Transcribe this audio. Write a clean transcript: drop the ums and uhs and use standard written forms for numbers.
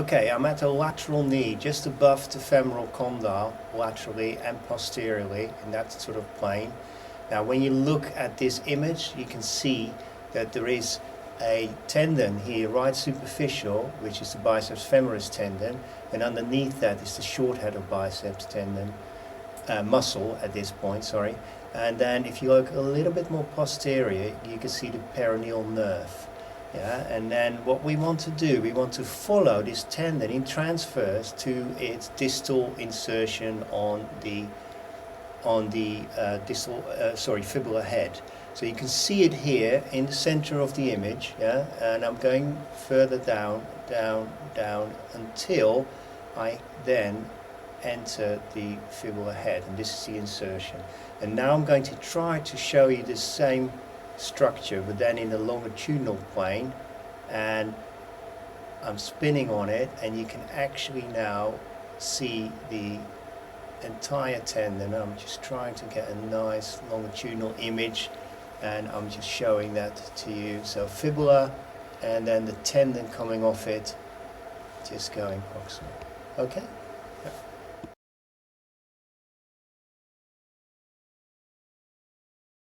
Okay, I'm at the lateral knee, just above the femoral condyle, laterally and posteriorly, in that sort of plane. Now when you look at this image, you can see that there is a tendon here, right superficial, which is the biceps femoris tendon, and underneath that is the short head of biceps tendon, muscle at this point, sorry. And then if you look a little bit more posterior, you can see the peroneal nerve. Yeah, and then what we want to do, we want to follow this tendon in transverse to its distal insertion on the fibula head. So you can see it here in the center of the image, yeah, and I'm going further down, down until I then enter the fibula head, and this is the insertion. And now I'm going to try to show you the same structure, but then in the longitudinal plane, and I'm spinning on it, and you can actually now see the entire tendon. I'm just trying to get a nice longitudinal image, and I'm just showing that to you. So fibula, and then the tendon coming off it, just going proximal. Okay.